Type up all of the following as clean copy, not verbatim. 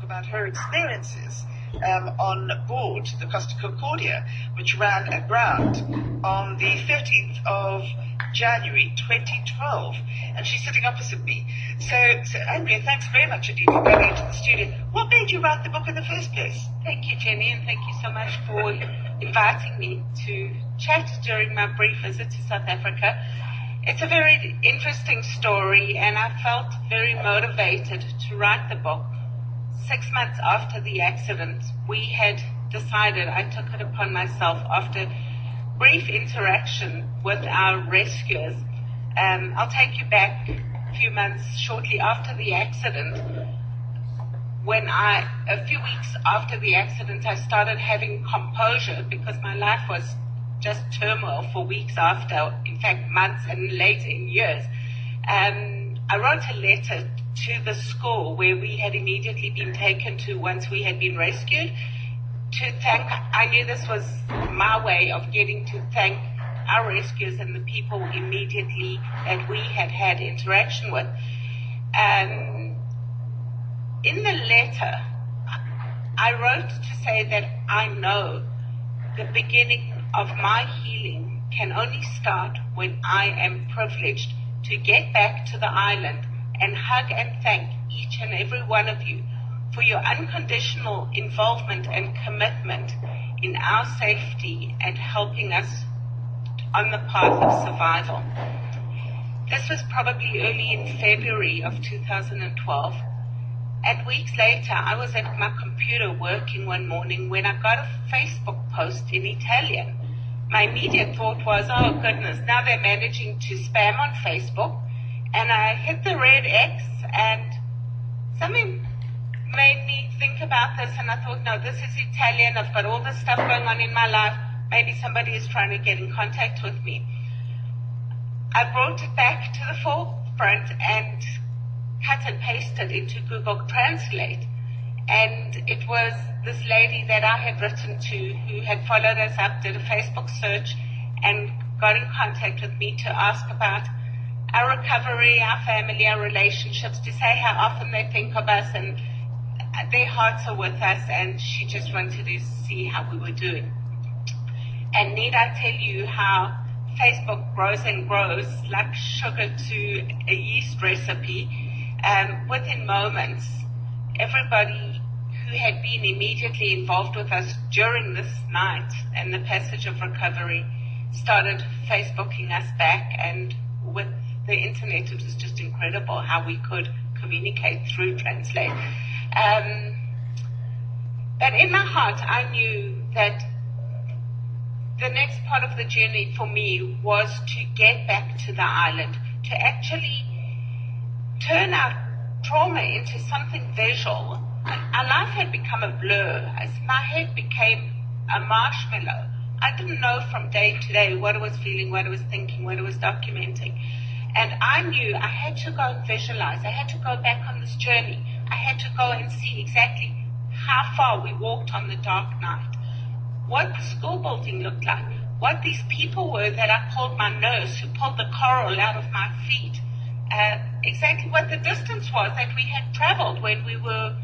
about her experiences on board the Costa Concordia, which ran aground on the 13th of January 2012, and she's sitting opposite me. So Andrea, thanks very much indeed for coming into the studio. What made you write the book in the first place? Thank you, Jenny, and thank you so much for inviting me to chat during my brief visit to South Africa. It's a very interesting story, and I felt very motivated to write the book. 6 months after the accident, we had decided, I took it upon myself after brief interaction with our rescuers. I'll take you back a few months shortly after the accident. A few weeks after the accident, I started having composure because my life was just turmoil for weeks after, in fact, months and later in years. I wrote a letter to the school where we had immediately been taken to once we had been rescued to thank. I knew this was my way of getting to thank our rescuers and the people immediately that we had had interaction with. In the letter, I wrote to say that I know the beginning of my healing can only start when I am privileged to get back to the island and hug and thank each and every one of you for your unconditional involvement and commitment in our safety and helping us on the path of survival. This was probably early in February of 2012. And weeks later, I was at my computer working one morning when I got a Facebook post in Italian. My immediate thought was, oh goodness, now they're managing to spam on Facebook. And I hit the red X, and something made me think about this, and I thought, no, this is Italian. I've got all this stuff going on in my life. Maybe somebody is trying to get in contact with me. I brought it back to the forefront and cut and pasted into Google Translate. And it was this lady that I had written to who had followed us up, did a Facebook search, and got in contact with me to ask about our recovery, our family, our relationships, to say how often they think of us and their hearts are with us, and she just wanted to see how we were doing. And need I tell you how Facebook grows and grows like sugar to a yeast recipe. Within moments, everybody who had been immediately involved with us during this night and the passage of recovery started Facebooking us back, and with the internet, it was just incredible how we could communicate through Translate. But in my heart, I knew that the next part of the journey for me was to get back to the island, to actually turn our trauma into something visual. Our life had become a blur. As my head became a marshmallow, I didn't know from day to day what I was feeling, what I was thinking, what I was documenting. And I knew I had to go and visualize. I had to go back on this journey. I had to go and see exactly how far we walked on the dark night, what the school building looked like, what these people were that I called my nurse who pulled the coral out of my feet, exactly what the distance was that we had traveled when we were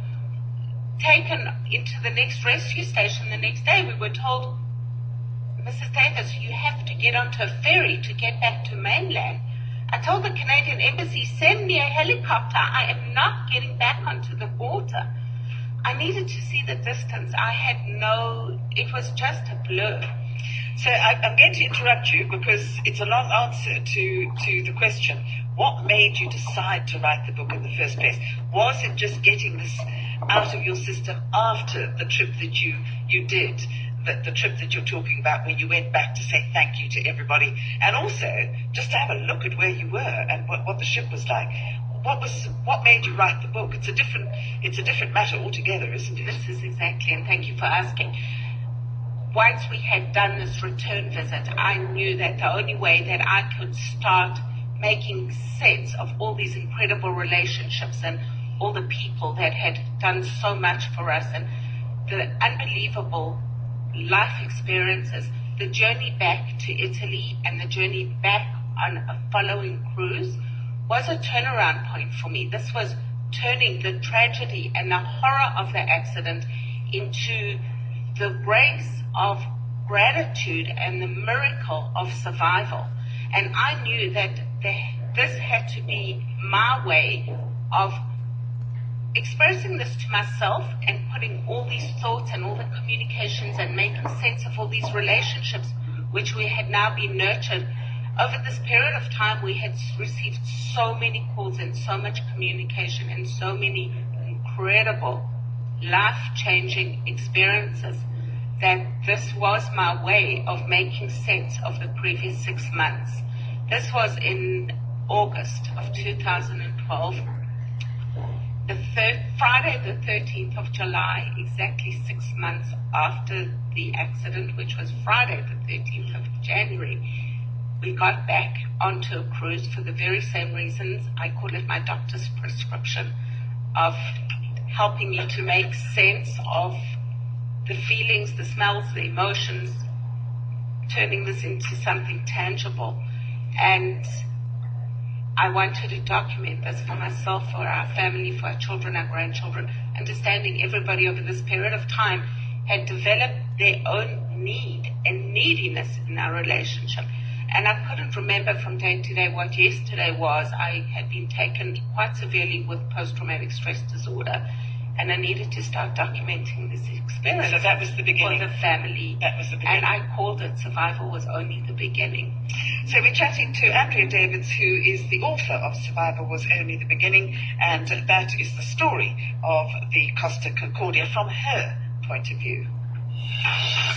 taken into the next rescue station the next day. We were told, Mrs. Davis, you have to get onto a ferry to get back to mainland. I told the Canadian Embassy, send me a helicopter. I am not getting back onto the water. I needed to see the distance. It was just a blur. So I'm going to interrupt you because it's a long answer to the question, what made you decide to write the book in the first place? Was it just getting this out of your system after the trip that you did? The trip that you're talking about when you went back to say thank you to everybody, and also just to have a look at where you were and what the ship was like. What made you write the book? It's a different matter altogether, isn't it? This is exactly, and thank you for asking. Once we had done this return visit, I knew that the only way that I could start making sense of all these incredible relationships and all the people that had done so much for us and the unbelievable life experiences, the journey back to Italy and the journey back on a following cruise was a turnaround point for me. This was turning the tragedy and the horror of the accident into the grace of gratitude and the miracle of survival. And I knew that this had to be my way of expressing this to myself and putting all these thoughts and all the communications and making sense of all these relationships which we had now been nurtured. Over this period of time, we had received so many calls and so much communication and so many incredible life-changing experiences that this was my way of making sense of the previous 6 months. This was in August of 2012. Friday the 13th of July, exactly 6 months after the accident, which was Friday the 13th of January, we got back onto a cruise for the very same reasons. I call it my doctor's prescription of helping me to make sense of the feelings, the smells, the emotions, turning this into something tangible. And I wanted to document this for myself, for our family, for our children, our grandchildren, understanding everybody over this period of time had developed their own need and neediness in our relationship. And I couldn't remember from day to day what yesterday was. I had been taken quite severely with post-traumatic stress disorder, and I needed to start documenting this experience. So that was the beginning. For the family. That was the beginning. And I called it Survival Was Only the Beginning. So we're chatting to Andrea Davids, who is the author of Survival Was Only the Beginning, and that is the story of the Costa Concordia from her point of view.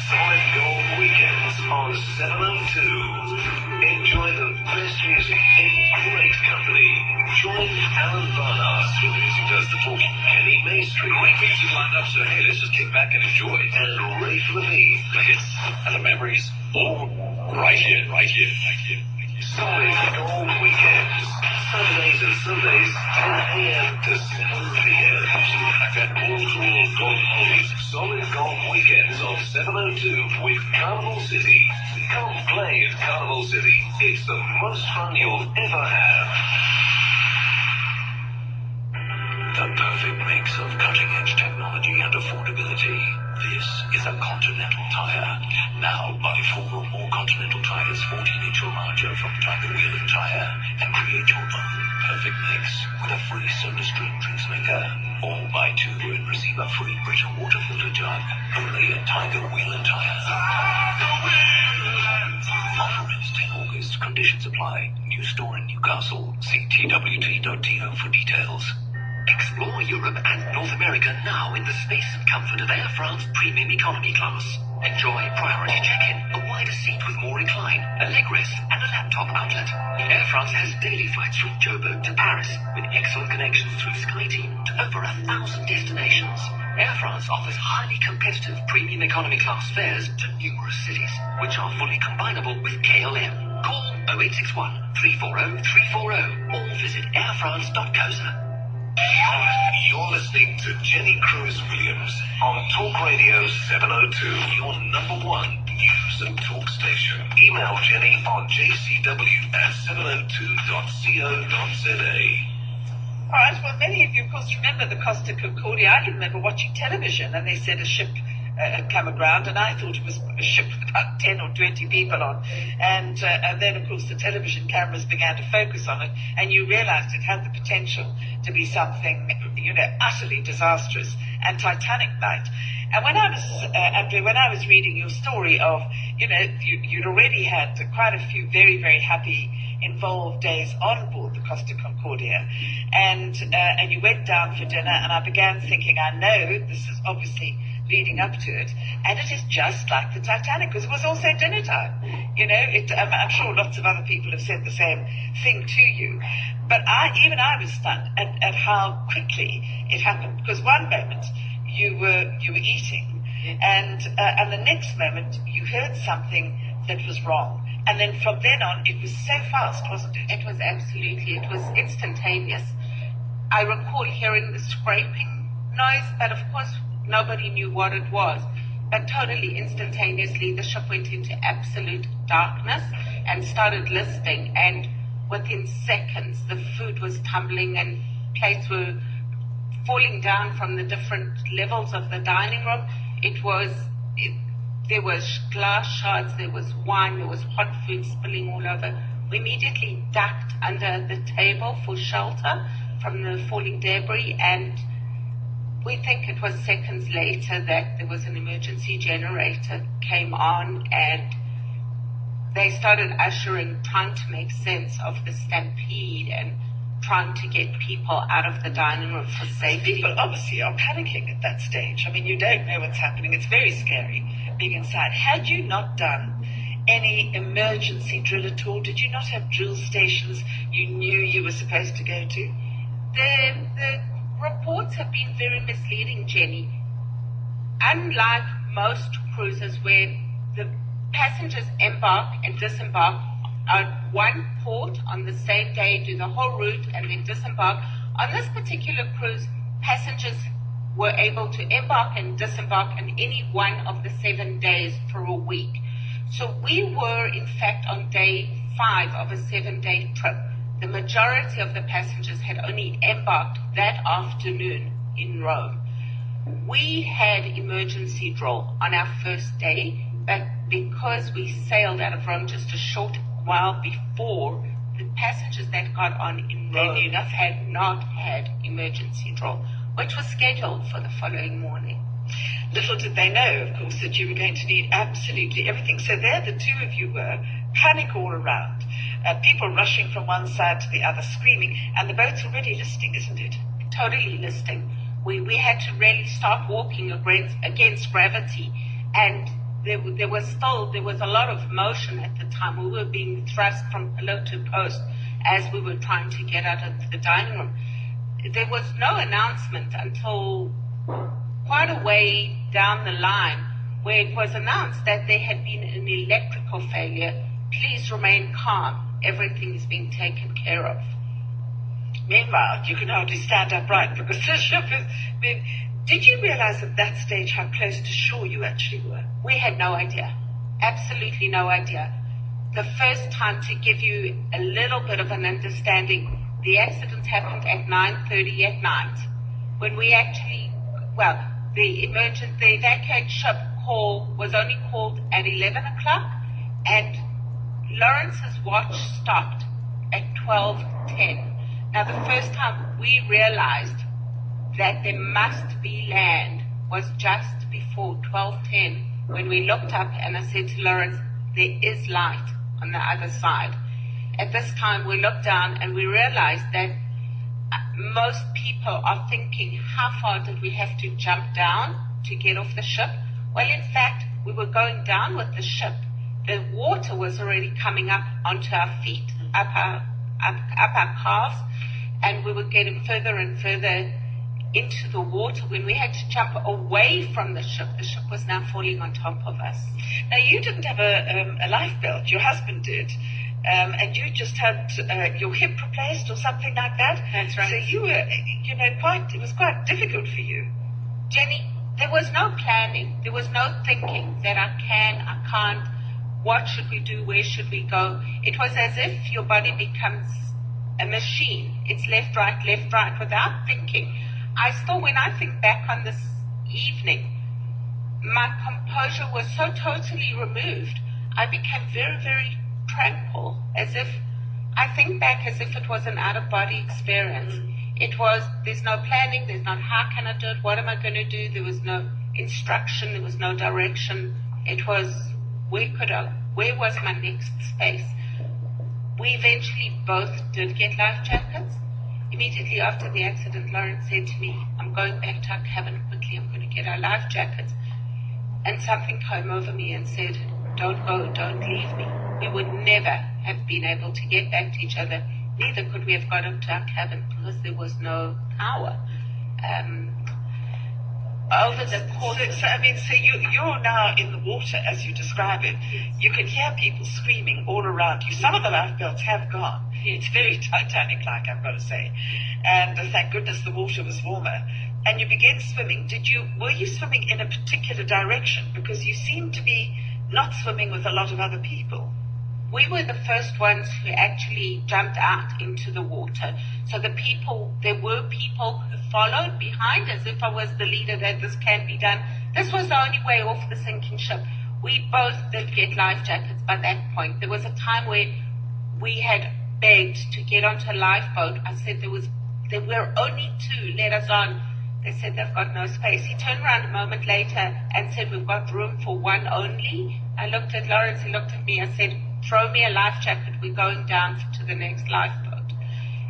Solid Gold Weekends on 702. Enjoy the best music in great company. Join Alan Barnard, who does the talking, Kenny Maestri. Great music lined up, so hey, let's just kick back and enjoy. And Ray Levine. The hits and the memories, all right here, right here, right here. Solid Gold Weekends. Saturdays and Sundays, 10 a.m. to 7 p.m. Like that old-school golden oldies. Solid Gold Weekends on 702 with Carnival City. Come play at Carnival City. It's the most fun you'll ever have. The perfect mix of cutting-edge technology and affordability. This is a Continental Tire. Now buy 4 or more Continental Tires 14-inch or larger from Tiger Wheel and Tire and create your own perfect mix with a free SodaStream drinks maker. Or buy 2 and receive a free Brita water filter jug. Only at Tiger Wheel and Tire. Offer ends 10 August. Conditions apply. New store in Newcastle. See twt.to for details. Explore Europe and North America now in the space and comfort of Air France Premium Economy Class. Enjoy priority check-in, a wider seat with more recline, a leg rest, and a laptop outlet. Air France has daily flights from Joburg to Paris, with excellent connections through SkyTeam to over 1,000 destinations. Air France offers highly competitive Premium Economy Class fares to numerous cities, which are fully combinable with KLM. Call 0861 340 340 or visit airfrance.coza. You're listening to Jenny Cruz Williams on Talk Radio 702, your number 1 news and talk station. Email Jenny on jcw@702.co.za. All right, well, many of you, of course, remember the Costa Concordia. I can remember watching television, and they said a ship had come aground, and I thought it was a ship with about 10 or 20 people on. And then, of course, the television cameras began to focus on it, and you realized it had the potential to be something, utterly disastrous and Titanic-like. And when I was, Andrea, when I was reading your story of, you'd already had quite a few very, very happy, involved days on board the Costa Concordia, and you went down for dinner, and I began thinking, I know this is obviously leading up to it, and it is just like the Titanic, because it was also dinner time. I'm sure lots of other people have said the same thing to you, but I was stunned at how quickly it happened, because one moment you were eating, and the next moment you heard something that was wrong. And then from then on, it was so fast, wasn't it? It was absolutely, it was instantaneous. I recall hearing the scraping noise, but of course nobody knew what it was. But totally instantaneously, the ship went into absolute darkness and started listing. And within seconds, the food was tumbling and plates were falling down from the different levels of the dining room. There was glass shards, there was wine, there was hot food spilling all over. We immediately ducked under the table for shelter from the falling debris, and we think it was seconds later that there was an emergency generator came on, and they started trying to make sense of the stampede and trying to get people out of the dining room for safety. People obviously are panicking at that stage. I mean, you don't know what's happening. It's very scary being inside. Had you not done any emergency drill at all? Did you not have drill stations you knew you were supposed to go to? The reports have been very misleading, Jenny. Unlike most cruises where the passengers embark and disembark at one port on the same day, do the whole route, and then disembark, on this particular cruise, passengers were able to embark and disembark in any one of the 7 days for a week. So we were, in fact, on day 5 of a 7-day trip. The majority of the passengers had only embarked that afternoon in Rome. We had emergency drill on our first day, but because we sailed out of Rome just a short while before, the passengers that got on in Rome had not had emergency drill, which was scheduled for the following morning. Little did they know, of course, that you were going to need absolutely everything. So there the two of you were, panic all around, people rushing from one side to the other, screaming, and the boat's already listing, isn't it? Totally listing. We had to really start walking against gravity, and there was a lot of motion at the time. We were being thrust from pillar to post as we were trying to get out of the dining room. There was no announcement until quite a way down the line, where it was announced that there had been an electrical failure. Please remain calm. Everything is being taken care of. Meanwhile, you can hardly stand upright because the ship is... Did you realize at that stage how close to shore you actually were? We had no idea. Absolutely no idea. The first time, to give you a little bit of an understanding, the accident happened at 9:30 at night. When we actually, the evacuate ship call was only called at 11 o'clock, and Lawrence's watch stopped at 12:10. Now, the first time we realized that there must be land was just before 12:10, when we looked up and I said to Lawrence, there is light on the other side. At this time, we looked down and we realized that most people are thinking, how far did we have to jump down to get off the ship? Well, in fact, we were going down with the ship. The water was already coming up onto our feet, up our calves, and we were getting further and further into the water. When we had to jump away from the ship was now falling on top of us. Now, you didn't have a life belt. Your husband did. And you just had your hip replaced or something like that. That's right. So you were, it was quite difficult for you. Jenny, there was no planning. There was no thinking that I can't, what should we do, where should we go? It was as if your body becomes a machine. It's left, right, without thinking. When I think back on this evening, my composure was so totally removed. I became very, very tranquil, I think back as if it was an out-of-body experience. It was, there's no planning, there's not how can I do it, what am I going to do? There was no instruction, there was no direction. It was, where was my next space? We eventually both did get life jackets. Immediately after the accident, Lawrence said to me, I'm going back to our cabin quickly, I'm going to get our life jackets. And something came over me and said, don't go, don't leave me. We would never have been able to get back to each other. Neither could we have got up to our cabin because there was no power. Over the course... So you're now in the water, as you describe it. Yes. You can hear people screaming all around you. Some of the lifebelts have gone. It's very Titanic-like, I've got to say. And thank goodness the water was warmer. And you began swimming. Were you swimming in a particular direction? Because you seem to be not swimming with a lot of other people. We were the first ones who actually jumped out into the water. So there were people followed behind as if I was the leader that this can be done. This was the only way off the sinking ship. We both did get life jackets by that point. There was a time where we had begged to get onto a lifeboat. I said there were only two, let us on. They said they've got no space. He turned around a moment later and said, we've got room for one only. I looked at Lawrence, he looked at me. I said, throw me a life jacket. We're going down to the next lifeboat.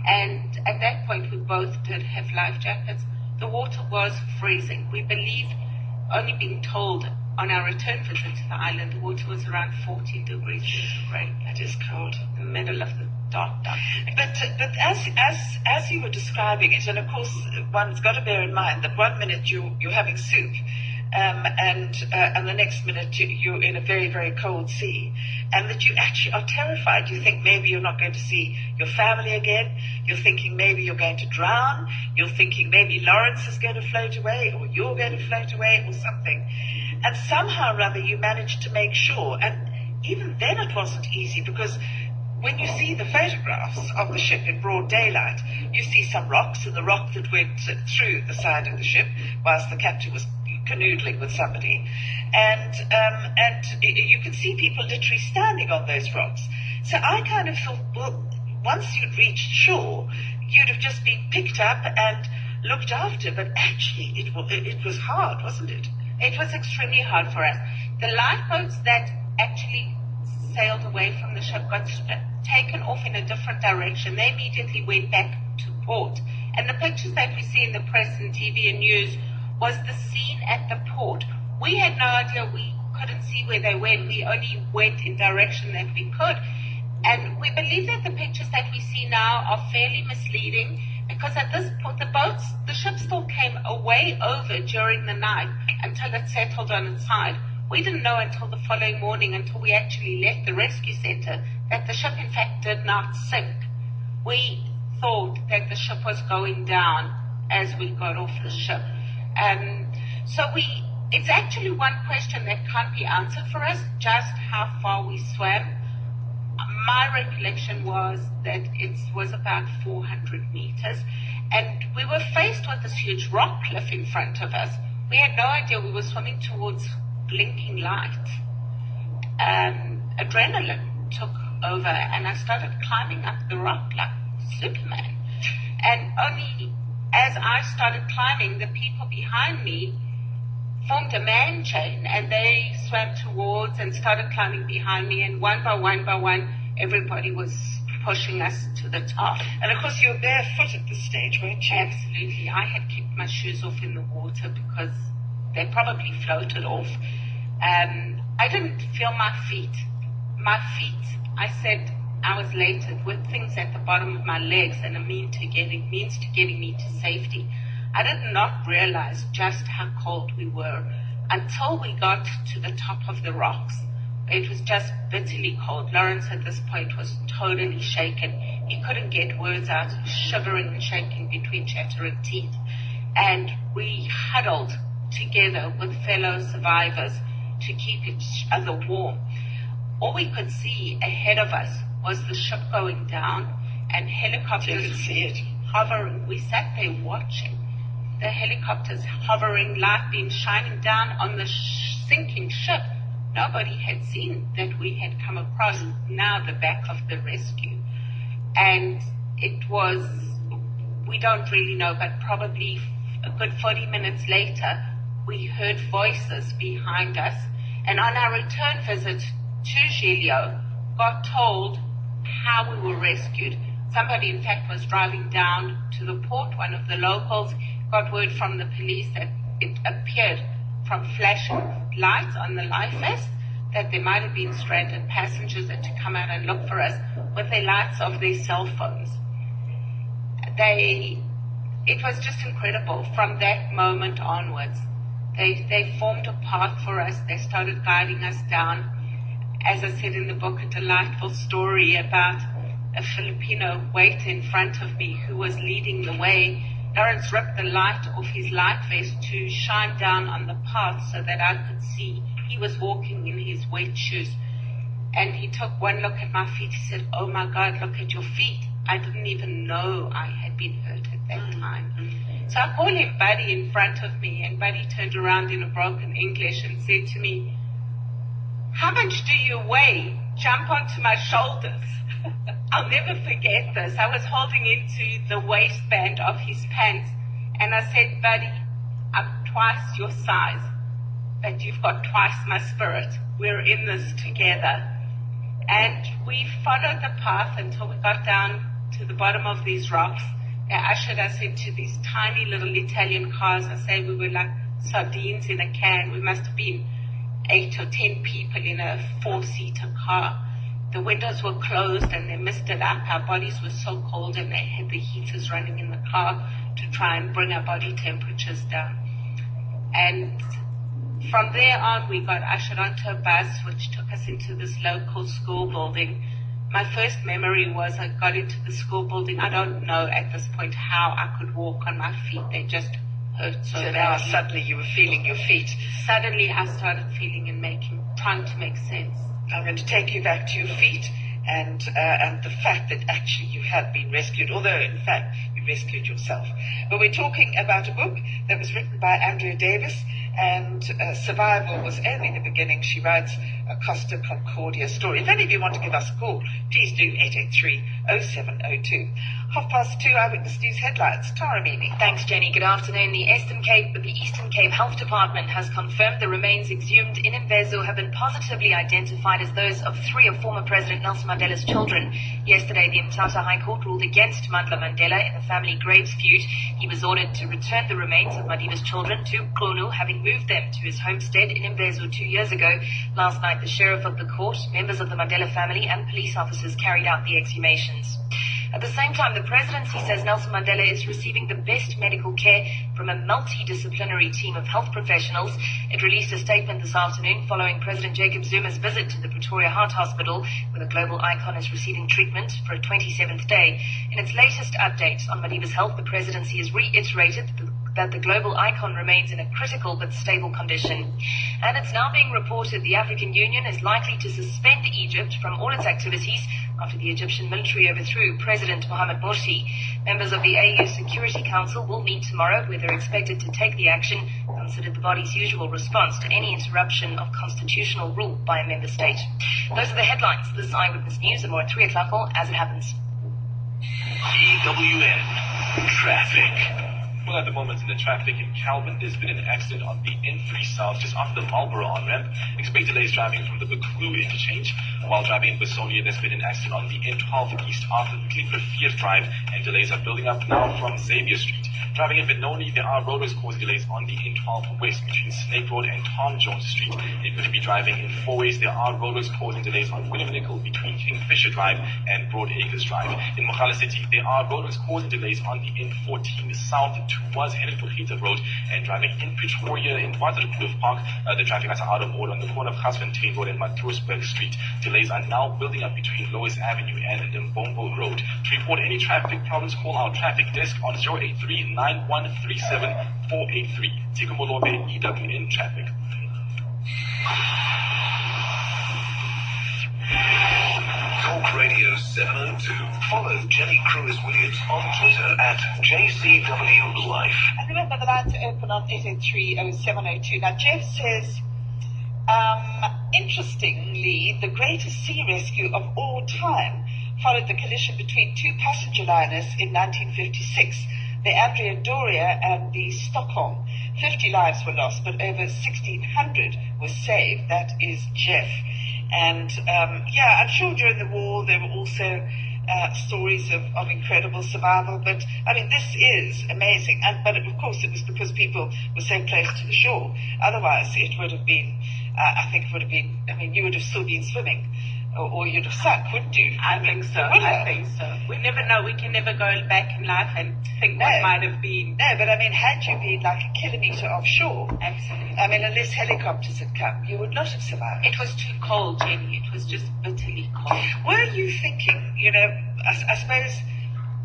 And at that point, we both did have life jackets. The water was freezing. We believe, only being told on our return visit to the island, the water was around 14 degrees centigrade. That is cold. In the middle of the dark. But as you were describing it, and of course one's got to bear in mind that one minute you're having soup, and the next minute you're in a very, very cold sea, and that you actually are terrified. You think maybe you're not going to see your family again. You're thinking maybe you're going to drown. You're thinking maybe Lawrence is going to float away, or you're going to float away, or something. And somehow or other you managed to make sure. And even then it wasn't easy, because when you see the photographs of the ship in broad daylight, you see some rocks, and the rock that went through the side of the ship whilst the captain was canoodling with somebody. And you can see people literally standing on those rocks. So I kind of thought, well, once you'd reached shore, you'd have just been picked up and looked after. But actually, it was hard, wasn't it? It was extremely hard for us. The lifeboats that actually sailed away from the ship got taken off in a different direction. They immediately went back to port. And the pictures that we see in the press and TV and news was the scene at the port. We had no idea. We couldn't see where they went. We only went in direction that we could. And we believe that the pictures that we see now are fairly misleading, because at this point, the ship still came away over during the night until it settled on its side. We didn't know until the following morning, until we actually left the rescue center, that the ship in fact did not sink. We thought that the ship was going down as we got off the ship. It's actually one question that can't be answered for us, just how far we swam. My recollection was that it was about 400 meters, and we were faced with this huge rock cliff in front of us. We had no idea we were swimming towards blinking light. Adrenaline took over, and I started climbing up the rock like Superman. And only as I started climbing, the people behind me formed a man chain, and they swam towards and started climbing behind me, and one by one, everybody was pushing us to the top. And of course you were barefoot at this stage, weren't you? Absolutely. I had kicked my shoes off in the water because they probably floated off. I didn't feel my feet. My feet, I said hours later, with things at the bottom of my legs and a means to getting me to safety. I did not realize just how cold we were until we got to the top of the rocks. It was just bitterly cold. Lawrence at this point was totally shaken. He couldn't get words out, shivering and shaking between chattering teeth. And we huddled together with fellow survivors to keep each other warm. All we could see ahead of us was the ship going down and helicopters hovering. We sat there watching the helicopters hovering, light beams shining down on the sinking ship. Nobody had seen that we had come across now the back of the rescue. And it was, we don't really know, but probably a good 40 minutes later, we heard voices behind us. And on our return visit to Giglio, got told how we were rescued. Somebody, in fact, was driving down to the port. One of the locals got word from the police that it appeared from flashing lights on the life vest that there might have been stranded passengers and to come out and look for us with the lights of their cell phones. It was just incredible. From that moment onwards, they formed a path for us. They started guiding us down. As I said in the book, a delightful story about a Filipino waiter in front of me who was leading the way. Lawrence ripped the light off his life vest to shine down on the path so that I could see. He was walking in his wet shoes. And he took one look at my feet. He said, "Oh my God, look at your feet." I didn't even know I had been hurt at that time. So I call him Buddy in front of me, and Buddy turned around in a broken English and said to me, "How much do you weigh? Jump onto my shoulders." I'll never forget this. I was holding into the waistband of his pants, and I said, "Buddy, I'm twice your size, but you've got twice my spirit. We're in this together." And we followed the path until we got down to the bottom of these rocks. They ushered us into these tiny little Italian cars. I say we were like sardines in a can. We must have been 8 or 10 people in a 4-seater car. The windows were closed and they misted up. Our bodies were so cold, and they had the heaters running in the car to try and bring our body temperatures down. And from there on, we got ushered onto a bus, which took us into this local school building. My first memory was I got into the school building. I don't know at this point how I could walk on my feet. They just hurt so badly. Now suddenly you were feeling your feet. Suddenly I started feeling and trying to make sense. I'm going to take you back to your feet and the fact that actually you had been rescued, although in fact you rescued yourself. But we're talking about a book that was written by Andrea Davis, and survival was only the beginning. She writes a Costa Concordia story. If any of you want to give us a call, please do 883-0702. 2:30 Eyewitness News headlines. Tara Meany. Thanks, Jenny. Good afternoon. The Eastern Cape Health Department has confirmed the remains exhumed in Mvezo have been positively identified as those of 3 of former President Nelson Mandela's children. Yesterday, the Mthatha High Court ruled against Mandla Mandela in the family graves feud. He was ordered to return the remains of Madiba's children to Qunu, having moved them to his homestead in Mvezo 2 years ago. Last night, the sheriff of the court, members of the Mandela family, and police officers carried out the exhumations. At the same time, the presidency says Nelson Mandela is receiving the best medical care from a multidisciplinary team of health professionals. It released a statement this afternoon following President Jacob Zuma's visit to the Pretoria Heart Hospital, where the global icon is receiving treatment for a 27th day. In its latest update on Madiba's health, the presidency has reiterated that the global icon remains in a critical but stable condition. And it's now being reported the African Union is likely to suspend Egypt from all its activities after the Egyptian military overthrew President Mohamed Morsi. Members of the AU Security Council will meet tomorrow, where they're expected to take the action considered the body's usual response to any interruption of constitutional rule by a member state. Those are the headlines. This is Eyewitness News, and more at 3 o'clock or as it happens. EWN Traffic. Well, at the moment in the traffic in Calvin, there's been an accident on the N3 South just after the Marlborough on-ramp. Expect delays driving from the Bukulu interchange. While driving in Besonia, there's been an accident on the N12 East after the Klipperfier Drive, and delays are building up now from Xavier Street. Driving in Benoni, there are roadways causing delays on the N12 West between Snake Road and Tom Jones Street. If you're going to be driving in four-ways, there are roadways causing delays on William Nicol between Kingfisher Drive and Broad Acres Drive. In Mogale City, there are roadways causing delays on the N14 South towards Helen Pogita Road, and driving in Pretoria in Waterkloof Park, the traffic lights are out of order on the corner of Gasfontein Road and Matroosburg Street. Delays are now building up between Lois Avenue and Limbombo Road. To report any traffic problems, call our traffic desk on 083-9137-483. Tikumolobe EWN Traffic. Talk Radio 702. Follow Jenny Crewis-Williams on Twitter at JCWLife. And remember, the lines are open on 883-0702. Now, Jeff says, interestingly, the greatest sea rescue of all time followed the collision between 2 passenger liners in 1956, the Andrea Doria and the Stockholm. 50 lives were lost, but over 1,600 were saved. That is Jeff. And, I'm sure during the war there were also stories of incredible survival, but, I mean, this is amazing. But, of course, it was because people were so close to the shore. Otherwise, it would have been, you would have still been swimming, or you'd have sunk, wouldn't you? I think so. We never know. We can never go back in life and think what might have been. No, but I mean, had you been like a kilometre offshore, Absolutely. I mean, unless helicopters had come, you would not have survived. It was too cold, Jenny. It was just bitterly cold. Were you thinking, I suppose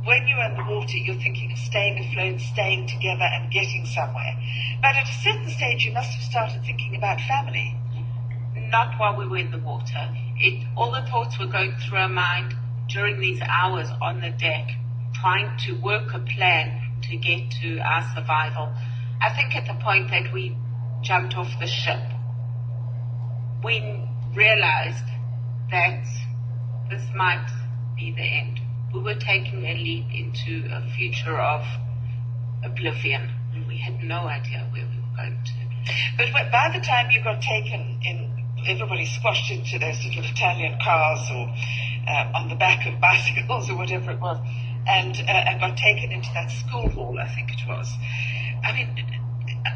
when you're in the water, you're thinking of staying afloat, staying together and getting somewhere. But at a certain stage, you must have started thinking about family. Not while we were in the water. All the thoughts were going through our mind during these hours on the deck, trying to work a plan to get to our survival. I think at the point that we jumped off the ship, we realized that this might be the end. We were taking a leap into a future of oblivion, and we had no idea where we were going to. But by the time you got taken in, everybody squashed into those sort of Italian cars or on the back of bicycles or whatever it was, and got taken into that school hall, I think it was. I mean,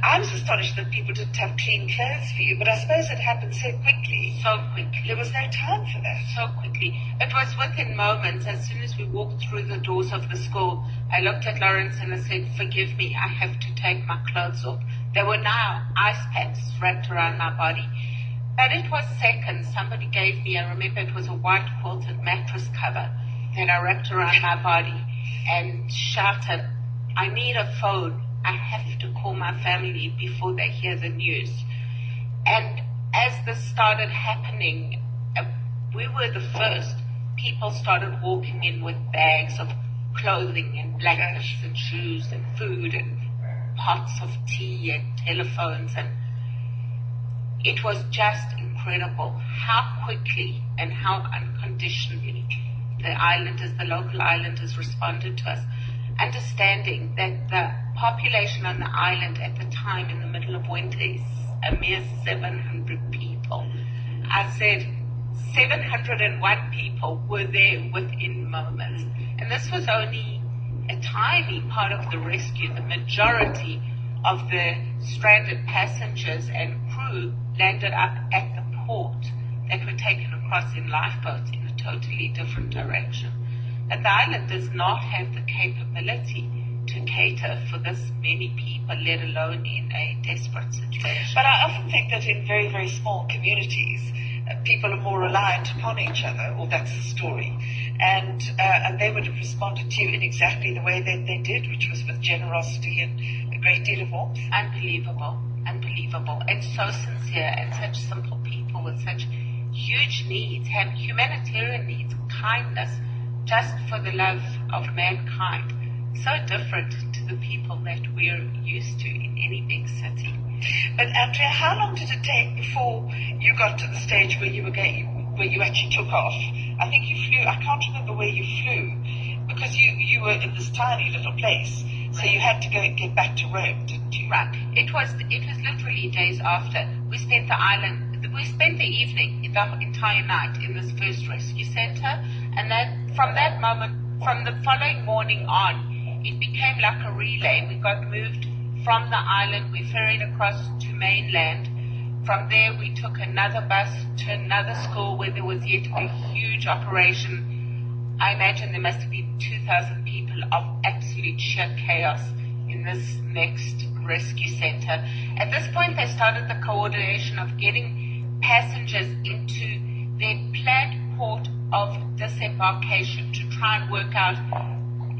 I was astonished that people didn't have clean clothes for you, but I suppose it happened so quickly. So quickly. There was no time for that. So quickly. It was within moments. As soon as we walked through the doors of the school, I looked at Lawrence and I said, "Forgive me, I have to take my clothes off." There were now ice packs wrapped around my body. But it was seconds. Somebody gave me, I remember it was a white quilted mattress cover that I wrapped around my body and shouted, "I need a phone. I have to call my family before they hear the news." And as this started happening, we were the first. People started walking in with bags of clothing and blankets and shoes and food and pots of tea and telephones, and it was just incredible how quickly and how unconditionally the local islanders responded to us, understanding that the population on the island at the time in the middle of winter is a mere 700 people. I said 701 people were there within moments. And this was only a tiny part of the rescue. The majority of the stranded passengers and crew landed up at the port that were taken across in lifeboats in a totally different direction. And the island does not have the capability to cater for this many people, let alone in a desperate situation. But I often think that in very, very small communities, people are more reliant upon each other, or that's the story. And they would have responded to you in exactly the way that they did, which was with generosity and a great deal of warmth. Unbelievable, and so sincere, and such simple people with such huge needs, and humanitarian needs, kindness, just for the love of mankind. So different to the people that we're used to in any big city. But Andrea, how long did it take before you got to the stage where you actually took off? I think you flew. I can't remember where you flew because you were in this tiny little place, so you had to go and get back to Rome, didn't you? Right. It was literally days after. We spent the evening, the entire night in this first rescue center, and from that moment, from the following morning on, it became like a relay. We got moved from the island, we ferried across to mainland. From there, we took another bus to another school where there was yet a huge operation. I imagine there must have been 2,000 people of absolute sheer chaos in this next rescue center. At this point, they started the coordination of getting passengers into their planned port of disembarkation to try and work out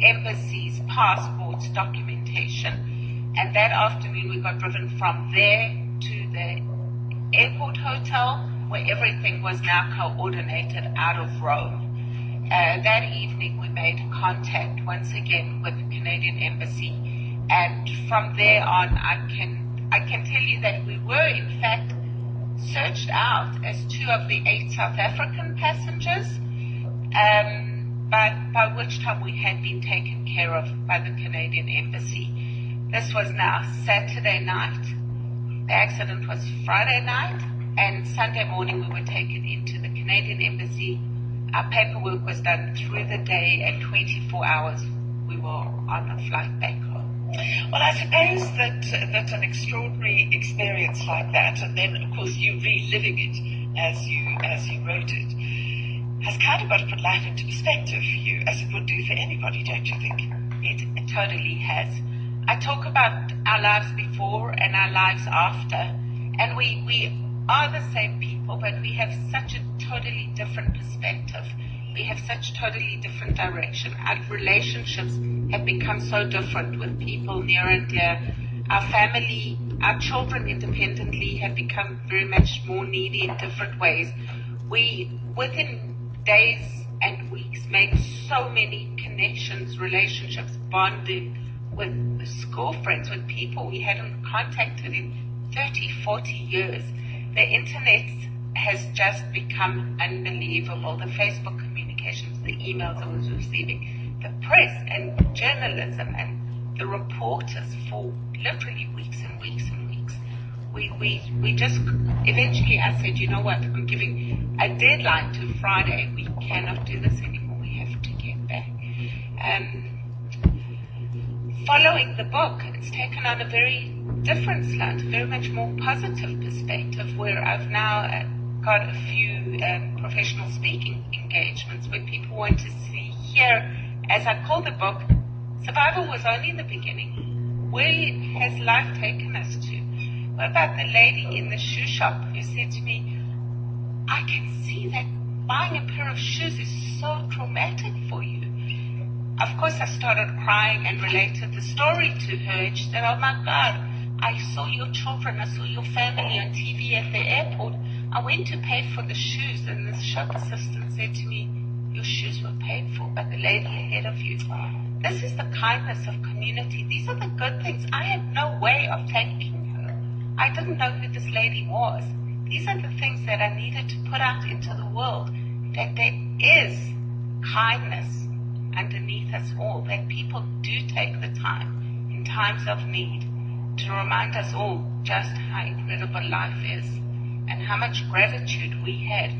embassies, passports, documentation. And that afternoon we got driven from there to the airport hotel where everything was now coordinated out of Rome. That evening we made contact once again with the Canadian Embassy, and from there on I can tell you that we were in fact searched out as 2 of the 8 South African passengers, but by which time we had been taken care of by the Canadian Embassy. This was now Saturday night. The accident was Friday night, and Sunday morning we were taken into the Canadian Embassy. Our paperwork was done through the day, and 24 hours we were on a flight back home. Well, I suppose that an extraordinary experience like that, and then of course you reliving it as you wrote it, has kind of got to put life into perspective for you, as it would do for anybody, don't you think? It totally has. I talk about our lives before and our lives after, and we are the same people, but we have such a totally different perspective. We have such totally different direction. Our relationships have become so different with people near and dear. Our family, our children independently have become very much more needy in different ways. We, within days and weeks, made so many connections, relationships, bonding with school friends, with people we hadn't contacted in 30, 40 years. The internet has just become unbelievable. The Facebook communications, the emails I was receiving, the press and journalism and the reporters for literally weeks and weeks and weeks. We just, eventually I said, you know what, I'm giving a deadline to Friday. We cannot do this anymore. We have to get back. Following the book, it's taken on a very different slant, a very much more positive perspective, where I've now got a few professional speaking engagements where people want to hear, as I call the book, survival was only the beginning. Where has life taken us to? What about the lady in the shoe shop who said to me, I can see that buying a pair of shoes is so traumatic for you. Of course, I started crying and related the story to her. And she said, oh my God, I saw your children, I saw your family on TV at the airport. I went to pay for the shoes, and the shop assistant said to me, your shoes were paid for by the lady ahead of you. This is the kindness of community. These are the good things. I had no way of thanking her. I didn't know who this lady was. These are the things that I needed to put out into the world, that there is kindness underneath us all, that people do take the time in times of need to remind us all just how incredible life is and how much gratitude we had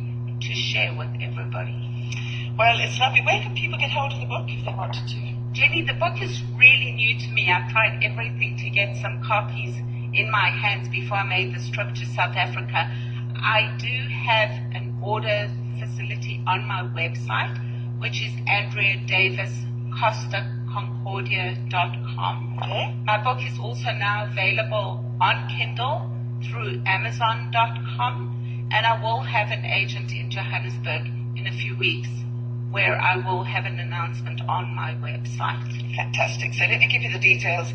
to share with everybody. Well, it's lovely. Where can people get hold of the book if they wanted to? Jenny, the book is really new to me. I tried everything to get some copies in my hands before I made this trip to South Africa. I do have an order facility on my website, which is Andrea Davis Costa concordia.com. Okay. My book is also now available on Kindle through Amazon.com, and I will have an agent in Johannesburg in a few weeks where I will have an announcement on my website. Fantastic. So let me give you the details.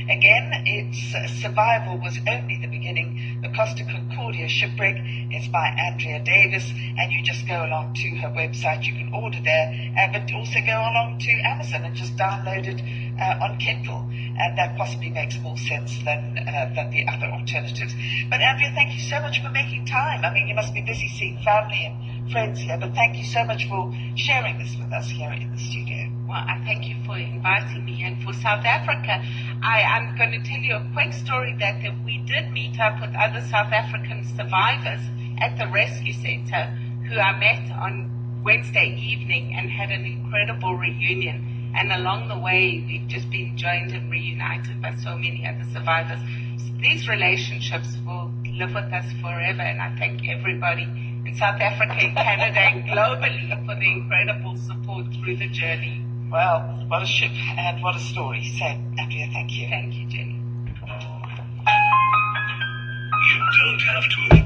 Again, it's Survival Was Only the Beginning. The Costa Concordia Shipwreck is by Andrea Davis, and you just go along to her website. You can order there, but also go along to Amazon and just download it on Kindle, and that possibly makes more sense than the other alternatives. But Andrea, thank you so much for making time. I mean, you must be busy seeing family and friends here, but thank you so much for sharing this with us here in the studio. Well, I thank you for inviting me. And for South Africa, I'm going to tell you a quick story that we did meet up with other South African survivors at the rescue center who I met on Wednesday evening and had an incredible reunion. And along the way, we've just been joined and reunited by so many other survivors. So these relationships will live with us forever. And I thank everybody in South Africa, in Canada, and globally for the incredible support through the journey. Well, what a ship and what a story. So, Andrea, thank you. Thank you, Jenny. You don't have to